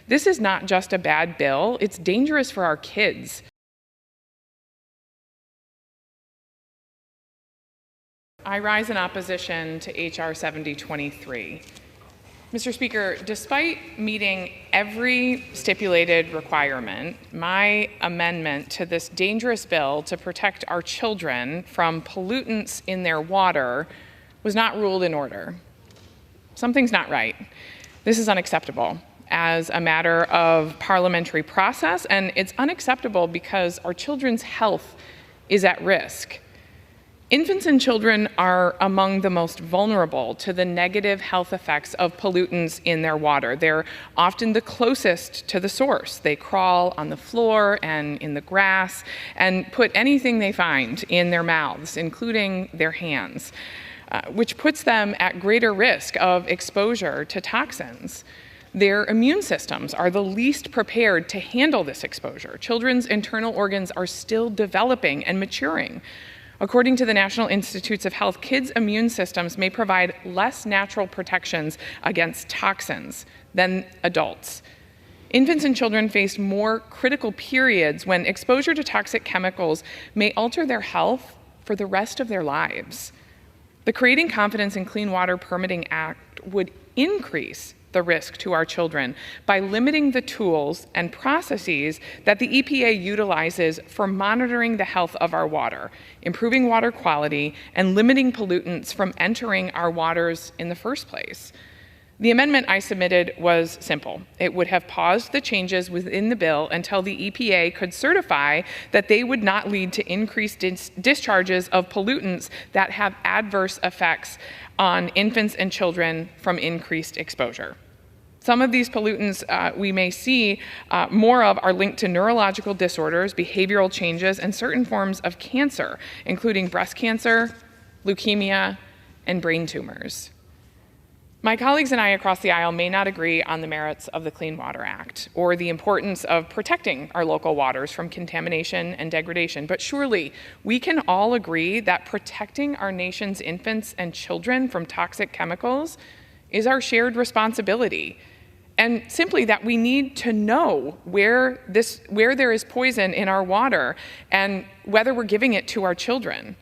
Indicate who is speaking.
Speaker 1: This is not just a bad bill, it's dangerous for our kids. I rise in opposition to H.R. 7023. Mr. Speaker, despite meeting every stipulated requirement, my amendment to this dangerous bill to protect our children from pollutants in their water was not ruled in order. Something's not right. This is unacceptable as a matter of parliamentary process, and it's unacceptable because our children's health is at risk. Infants and children are among the most vulnerable to the negative health effects of pollutants in their water. They're often the closest to the source. They crawl on the floor and in the grass and put anything they find in their mouths, including their hands, which puts them at greater risk of exposure to toxins. Their immune systems are the least prepared to handle this exposure. Children's internal organs are still developing and maturing. According to the National Institutes of Health, kids' immune systems may provide less natural protections against toxins than adults. Infants and children face more critical periods when exposure to toxic chemicals may alter their health for the rest of their lives. The Creating Confidence in Clean Water Permitting Act would increase the risk to our children by limiting the tools and processes that the EPA utilizes for monitoring the health of our water, improving water quality, and limiting pollutants from entering our waters in the first place. The amendment I submitted was simple. It would have paused the changes within the bill until the EPA could certify that they would not lead to increased discharges of pollutants that have adverse effects on infants and children from increased exposure. Some of these pollutants we may see more of are linked to neurological disorders, behavioral changes, and certain forms of cancer, including breast cancer, leukemia, and brain tumors. My colleagues and I across the aisle may not agree on the merits of the Clean Water Act or the importance of protecting our local waters from contamination and degradation, but surely we can all agree that protecting our nation's infants and children from toxic chemicals is our shared responsibility, and simply that we need to know where there is poison in our water and whether we're giving it to our children.